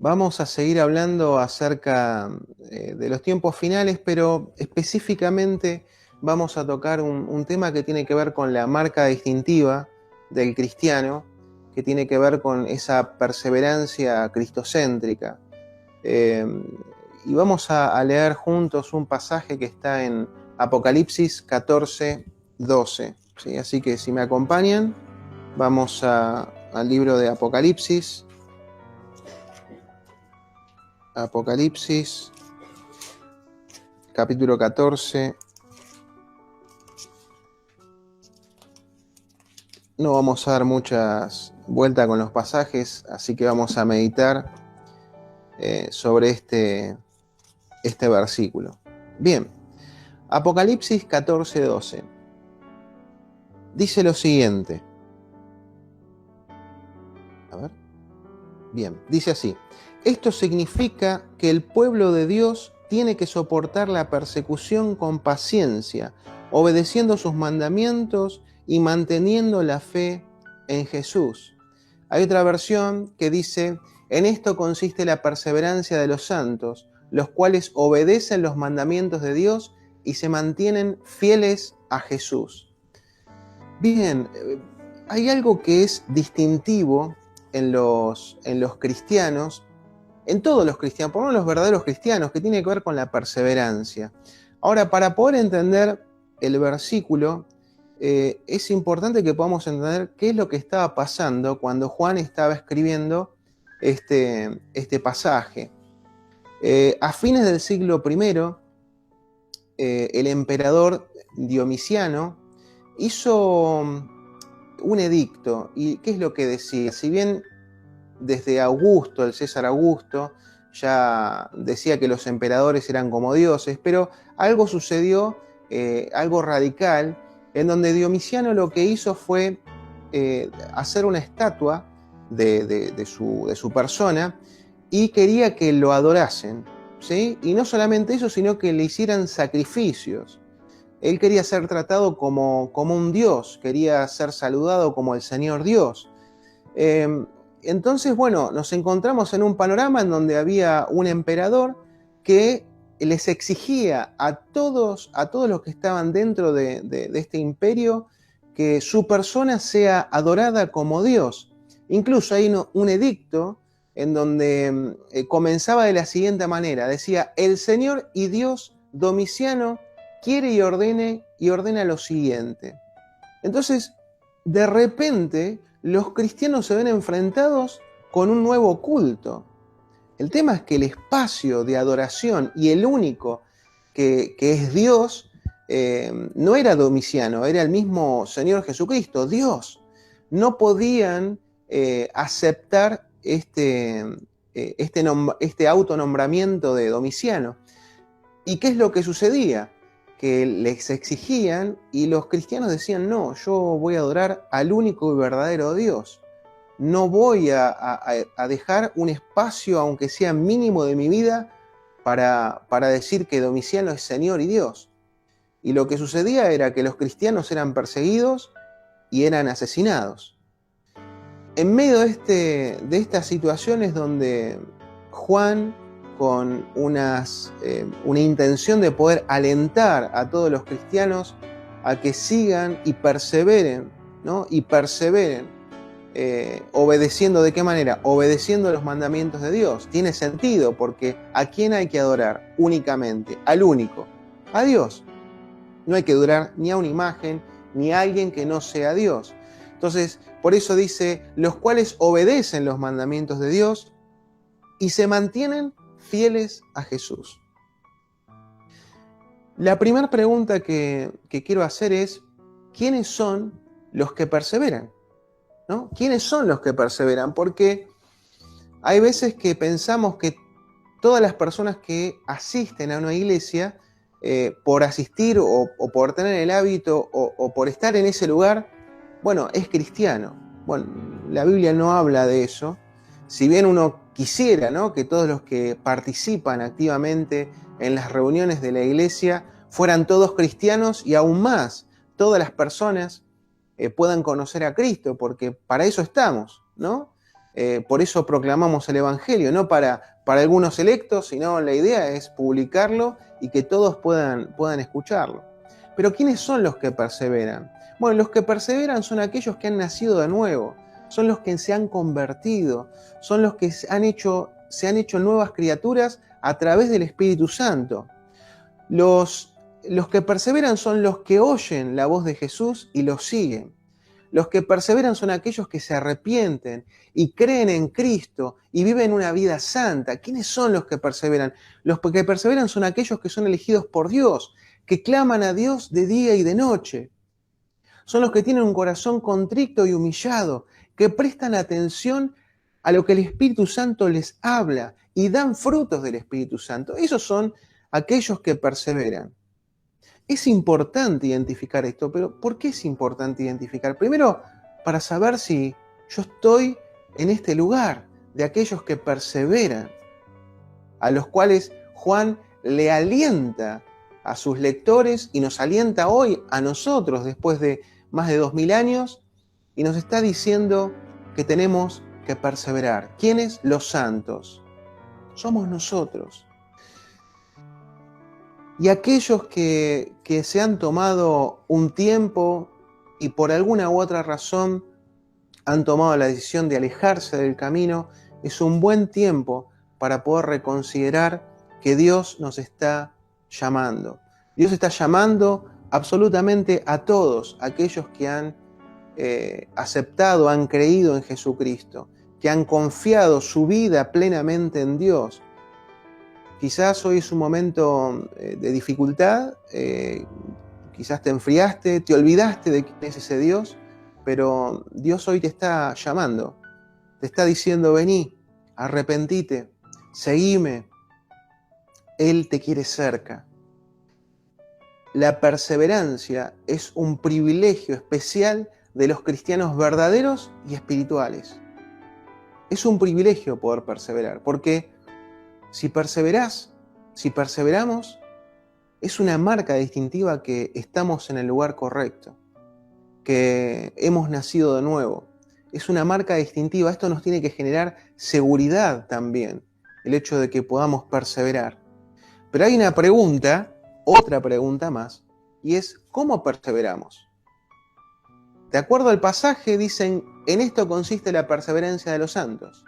Vamos a seguir hablando acerca de los tiempos finales, pero específicamente vamos a tocar un tema que tiene que ver con la marca distintiva del cristiano, que tiene que ver con esa perseverancia cristocéntrica. Y vamos a leer juntos un pasaje que está en Apocalipsis 14, 12. ¿Sí? Así que si me acompañan, vamos al libro de Apocalipsis. Apocalipsis, capítulo 14. No vamos a dar muchas vueltas con los pasajes, así que vamos a meditar sobre este versículo. Bien, Apocalipsis 14, 12. Dice lo siguiente. A ver. Bien, dice así. Esto significa que el pueblo de Dios tiene que soportar la persecución con paciencia, obedeciendo sus mandamientos y manteniendo la fe en Jesús. Hay otra versión que dice, en esto consiste la perseverancia de los santos, los cuales obedecen los mandamientos de Dios y se mantienen fieles a Jesús. Bien, hay algo que es distintivo en los cristianos, en todos los cristianos, por lo menos los verdaderos cristianos, que tiene que ver con la perseverancia. Ahora, para poder entender el versículo, es importante que podamos entender qué es lo que estaba pasando cuando Juan estaba escribiendo este pasaje. A fines del siglo I, el emperador Diocleciano hizo un edicto. ¿Y qué es lo que decía? Si bien desde Augusto, el César Augusto, ya decía que los emperadores eran como dioses, pero algo sucedió, algo radical, en donde Diocleciano lo que hizo fue hacer una estatua de su persona y quería que lo adorasen, ¿sí? Y no solamente eso, sino que le hicieran sacrificios. Él quería ser tratado como un dios, quería ser saludado como el Señor Dios. Entonces, bueno, nos encontramos en un panorama en donde había un emperador que les exigía a todos los que estaban dentro de este imperio que su persona sea adorada como Dios. Incluso hay un edicto en donde comenzaba de la siguiente manera, decía, el Señor y Dios Domiciano quiere y ordena lo siguiente. Entonces, de repente, los cristianos se ven enfrentados con un nuevo culto. El tema es que el espacio de adoración y el único que es Dios no era Domiciano, era el mismo Señor Jesucristo, Dios. No podían aceptar este autonombramiento de Domiciano. ¿Y qué es lo que sucedía? Que les exigían y los cristianos decían, no, yo voy a adorar al único y verdadero Dios. No voy a dejar un espacio, aunque sea mínimo de mi vida, para decir que Domiciano es Señor y Dios. Y lo que sucedía era que los cristianos eran perseguidos y eran asesinados. En medio de estas situaciones donde Juan, con una intención de poder alentar a todos los cristianos a que sigan y perseveren, ¿no? Y perseveren, obedeciendo, ¿de qué manera? Obedeciendo los mandamientos de Dios. Tiene sentido, porque ¿a quién hay que adorar? Únicamente, al único, a Dios. No hay que adorar ni a una imagen, ni a alguien que no sea Dios. Entonces, por eso dice, los cuales obedecen los mandamientos de Dios y se mantienen fieles a Jesús. La primera pregunta que quiero hacer es, ¿quiénes son los que perseveran? ¿No? ¿Quiénes son los que perseveran? Porque hay veces que pensamos que todas las personas que asisten a una iglesia, por asistir o por tener el hábito o por estar en ese lugar, bueno, es cristiano. Bueno, la Biblia no habla de eso. Si bien uno quisiera, ¿no?, que todos los que participan activamente en las reuniones de la iglesia fueran todos cristianos y aún más, todas las personas puedan conocer a Cristo, porque para eso estamos, ¿no? Por eso proclamamos el Evangelio, no para algunos electos, sino la idea es publicarlo y que todos puedan escucharlo. Pero ¿quiénes son los que perseveran? Bueno, los que perseveran son aquellos que han nacido de nuevo, son los que se han convertido, son los que se han hecho nuevas criaturas a través del Espíritu Santo. Los que perseveran son los que oyen la voz de Jesús y lo siguen. Los que perseveran son aquellos que se arrepienten y creen en Cristo y viven una vida santa. ¿Quiénes son los que perseveran? Los que perseveran son aquellos que son elegidos por Dios, que claman a Dios de día y de noche. Son los que tienen un corazón contrito y humillado, que prestan atención a lo que el Espíritu Santo les habla y dan frutos del Espíritu Santo. Esos son aquellos que perseveran. Es importante identificar esto, pero ¿por qué es importante identificar? Primero, para saber si yo estoy en este lugar de aquellos que perseveran, a los cuales Juan le alienta a sus lectores y nos alienta hoy a nosotros después de más de 2000 años y nos está diciendo que tenemos que perseverar. ¿Quiénes? Los santos. Somos nosotros. Y aquellos que se han tomado un tiempo y por alguna u otra razón han tomado la decisión de alejarse del camino, es un buen tiempo para poder reconsiderar que Dios nos está llamando. Dios está llamando absolutamente a todos aquellos que han aceptado, han creído en Jesucristo, que han confiado su vida plenamente en Dios. Quizás hoy es un momento de dificultad, quizás te enfriaste, te olvidaste de quién es ese Dios, pero Dios hoy te está llamando, te está diciendo: vení, arrepentite, seguime, Él te quiere cerca. La perseverancia es un privilegio especial de los cristianos verdaderos y espirituales. Es un privilegio poder perseverar, porque si perseveramos, es una marca distintiva que estamos en el lugar correcto, que hemos nacido de nuevo. Es una marca distintiva. Esto nos tiene que generar seguridad también, el hecho de que podamos perseverar. Pero hay una pregunta, otra pregunta más, y es: ¿cómo perseveramos? De acuerdo al pasaje, dicen: en esto consiste la perseverancia de los santos,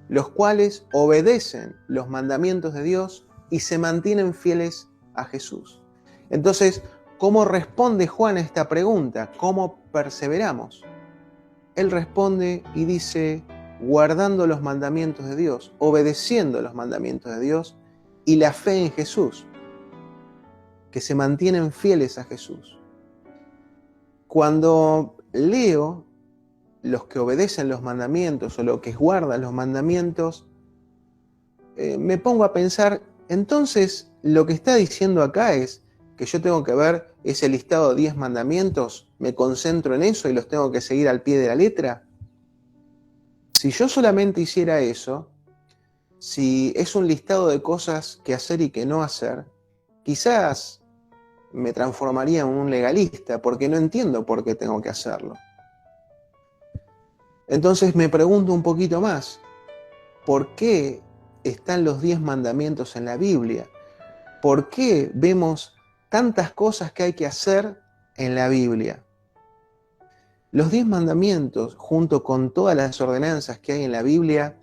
los cuales obedecen los mandamientos de Dios y se mantienen fieles a Jesús. Entonces, ¿cómo responde Juan a esta pregunta? ¿Cómo perseveramos? Él responde y dice: guardando los mandamientos de Dios, obedeciendo los mandamientos de Dios y la fe en Jesús, que se mantienen fieles a Jesús. Cuando leo los que obedecen los mandamientos o los que guardan los mandamientos, me pongo a pensar, entonces lo que está diciendo acá es que yo tengo que ver ese listado de 10 mandamientos, me concentro en eso y los tengo que seguir al pie de la letra. Si yo solamente hiciera eso, si es un listado de cosas que hacer y que no hacer, quizás me transformaría en un legalista, porque no entiendo por qué tengo que hacerlo. Entonces me pregunto un poquito más: ¿por qué están los 10 mandamientos en la Biblia? ¿Por qué vemos tantas cosas que hay que hacer en la Biblia? Los 10 mandamientos, junto con todas las ordenanzas que hay en la Biblia,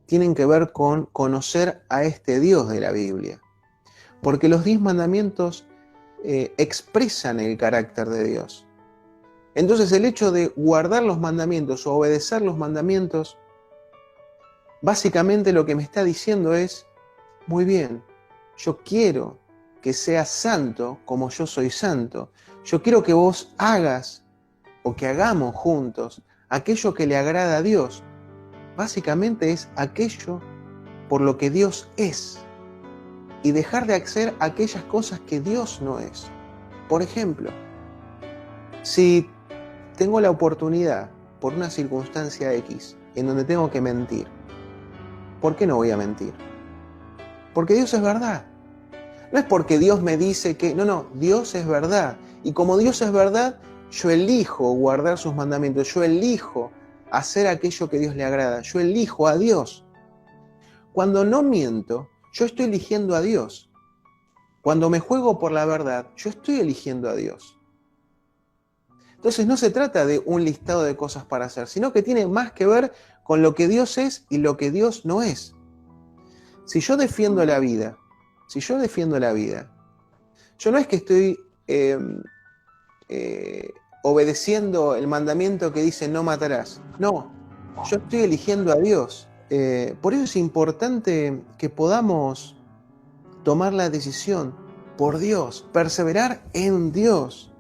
tienen que ver con conocer a este Dios de la Biblia. Porque los 10 mandamientos expresan el carácter de Dios. Entonces el hecho de guardar los mandamientos o obedecer los mandamientos, básicamente lo que me está diciendo es: muy bien, yo quiero que seas santo como yo soy santo. Yo quiero que vos hagas o que hagamos juntos aquello que le agrada a Dios. Básicamente es aquello por lo que Dios es y dejar de hacer aquellas cosas que Dios no es. Por ejemplo, si tengo la oportunidad, por una circunstancia X, en donde tengo que mentir, ¿por qué no voy a mentir? Porque Dios es verdad. No es porque Dios me dice que... No, Dios es verdad. Y como Dios es verdad, yo elijo guardar sus mandamientos, yo elijo hacer aquello que a Dios le agrada. Yo elijo a Dios. Cuando no miento, yo estoy eligiendo a Dios. Cuando me juego por la verdad, yo estoy eligiendo a Dios. Entonces no se trata de un listado de cosas para hacer, sino que tiene más que ver con lo que Dios es y lo que Dios no es. Si yo defiendo la vida, yo no es que estoy obedeciendo el mandamiento que dice no matarás. No, yo estoy eligiendo a Dios. Por eso es importante que podamos tomar la decisión por Dios, perseverar en Dios.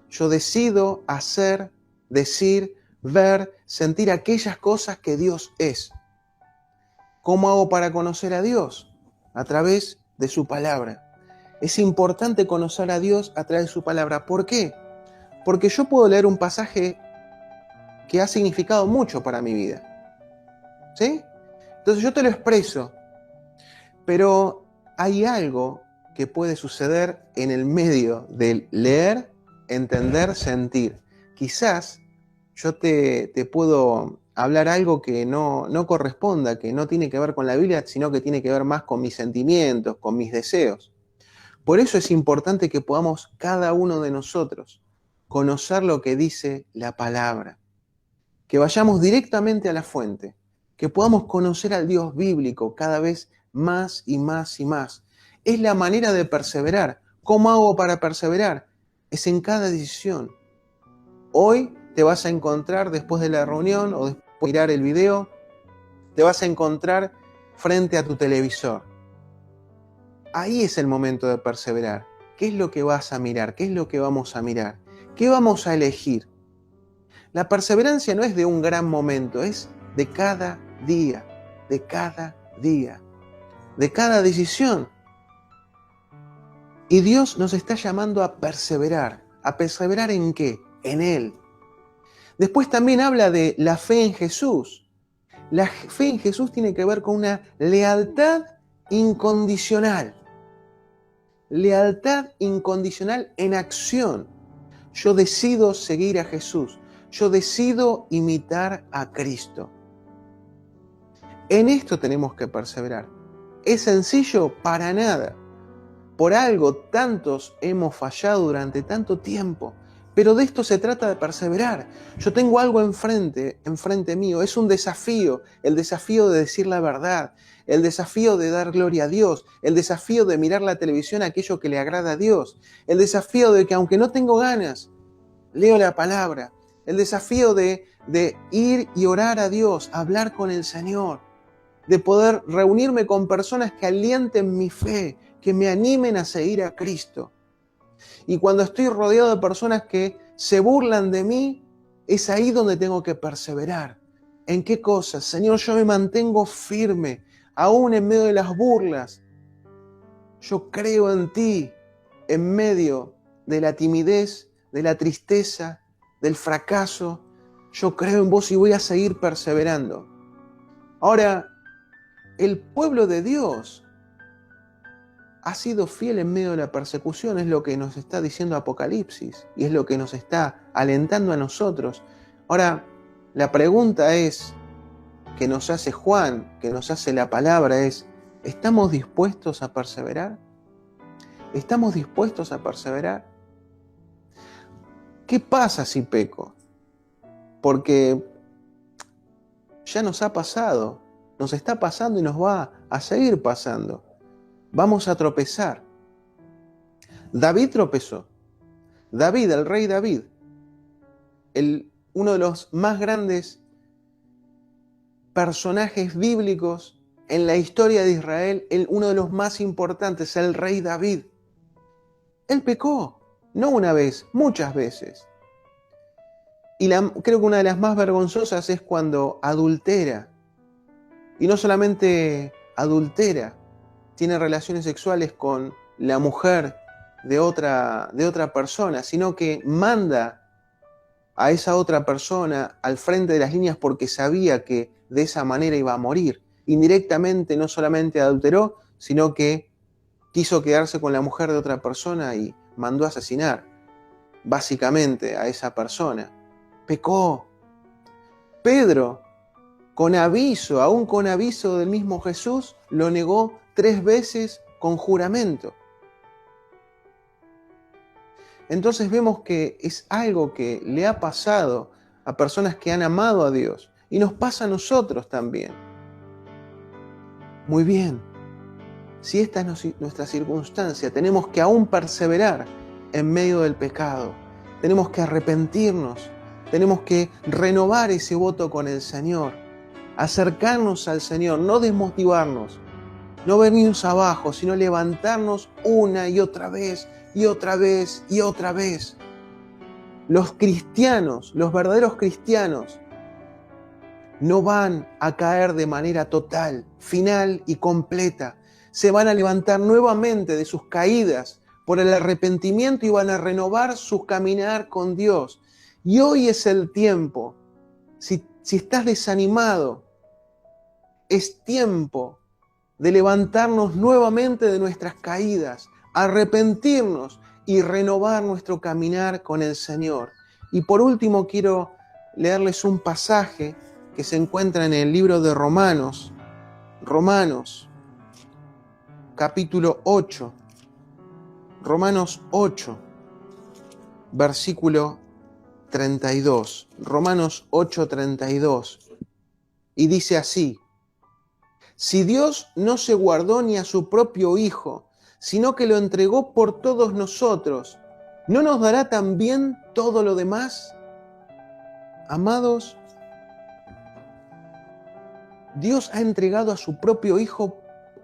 Yo decido hacer, decir, ver, sentir aquellas cosas que Dios es. ¿Cómo hago para conocer a Dios? A través de su palabra. Es importante conocer a Dios a través de su palabra. ¿Por qué? Porque yo puedo leer un pasaje que ha significado mucho para mi vida. ¿Sí? Entonces yo te lo expreso, pero hay algo que puede suceder en el medio del leer, entender, sentir. Quizás yo te puedo hablar algo que no corresponda, que no tiene que ver con la Biblia, sino que tiene que ver más con mis sentimientos, con mis deseos. Por eso es importante que podamos cada uno de nosotros conocer lo que dice la palabra, que vayamos directamente a la fuente, que podamos conocer al Dios bíblico cada vez más y más y más. Es la manera de perseverar. ¿Cómo hago para perseverar? Es en cada decisión. Hoy te vas a encontrar después de la reunión o después de mirar el video, te vas a encontrar frente a tu televisor. Ahí es el momento de perseverar. ¿Qué es lo que vas a mirar? ¿Qué es lo que vamos a mirar? ¿Qué vamos a elegir? La perseverancia no es de un gran momento, es de cada día, de cada día, de cada decisión. Y Dios nos está llamando a perseverar. ¿A perseverar en qué? En Él. Después también habla de la fe en Jesús. La fe en Jesús tiene que ver con una lealtad incondicional. Lealtad incondicional en acción. Yo decido seguir a Jesús. Yo decido imitar a Cristo. En esto tenemos que perseverar. ¿Es sencillo? Para nada. Por algo tantos hemos fallado durante tanto tiempo. Pero de esto se trata de perseverar. Yo tengo algo enfrente mío. Es un desafío. El desafío de decir la verdad. El desafío de dar gloria a Dios. El desafío de mirar la televisión aquello que le agrada a Dios. El desafío de que aunque no tengo ganas, leo la palabra. El desafío de ir y orar a Dios, hablar con el Señor. De poder reunirme con personas que alienten mi fe, que me animen a seguir a Cristo. Y cuando estoy rodeado de personas que se burlan de mí, es ahí donde tengo que perseverar. ¿En qué cosas? Señor, yo me mantengo firme, aún en medio de las burlas. Yo creo en ti, en medio de la timidez, de la tristeza, del fracaso. Yo creo en vos y voy a seguir perseverando. Ahora, el pueblo de Dios ha sido fiel en medio de la persecución, es lo que nos está diciendo Apocalipsis y es lo que nos está alentando a nosotros. Ahora, la pregunta es, que nos hace Juan, que nos hace la palabra es, ¿estamos dispuestos a perseverar? ¿Estamos dispuestos a perseverar? ¿Qué pasa si peco? Porque ya nos ha pasado, nos está pasando y nos va a seguir pasando. Vamos a tropezar. David tropezó. David, el rey David, uno de los más grandes personajes bíblicos en la historia de Israel, uno de los más importantes, el rey David. Él pecó, no una vez, muchas veces. Y creo que una de las más vergonzosas es cuando adultera. Y no solamente adultera, tiene relaciones sexuales con la mujer de otra persona, sino que manda a esa otra persona al frente de las líneas porque sabía que de esa manera iba a morir. Indirectamente no solamente adulteró, sino que quiso quedarse con la mujer de otra persona y mandó a asesinar, básicamente, a esa persona. Pecó. Pedro, con aviso, aún con aviso del mismo Jesús, lo negó 3 veces con juramento. Entonces vemos que es algo que le ha pasado a personas que han amado a Dios y nos pasa a nosotros también. Muy bien, si esta es nuestra circunstancia, tenemos que aún perseverar en medio del pecado. Tenemos que arrepentirnos, tenemos que renovar ese voto con el Señor, acercarnos al Señor, no desmotivarnos, no venirnos abajo, sino levantarnos una y otra vez, y otra vez, y otra vez. Los cristianos, los verdaderos cristianos, no van a caer de manera total, final y completa. Se van a levantar nuevamente de sus caídas por el arrepentimiento y van a renovar su caminar con Dios. Y hoy es el tiempo. Si estás desanimado, es tiempo de levantarnos nuevamente de nuestras caídas, arrepentirnos y renovar nuestro caminar con el Señor. Y por último quiero leerles un pasaje que se encuentra en el libro de Romanos, capítulo 8, Romanos 8, versículo 32, Romanos 8, 32, y dice así: si Dios no se guardó ni a su propio Hijo, sino que lo entregó por todos nosotros, ¿no nos dará también todo lo demás? Amados, Dios ha entregado a su propio Hijo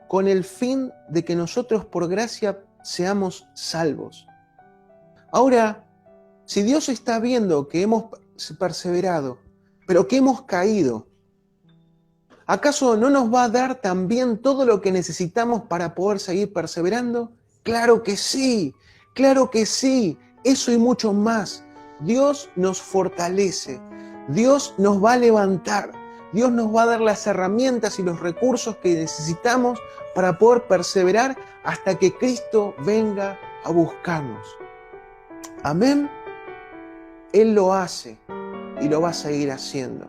con el fin de que nosotros por gracia seamos salvos. Ahora, si Dios está viendo que hemos perseverado, pero que hemos caído, ¿acaso no nos va a dar también todo lo que necesitamos para poder seguir perseverando? ¡Claro que sí! ¡Claro que sí! Eso y mucho más. Dios nos fortalece. Dios nos va a levantar. Dios nos va a dar las herramientas y los recursos que necesitamos para poder perseverar hasta que Cristo venga a buscarnos. Amén. Él lo hace y lo va a seguir haciendo.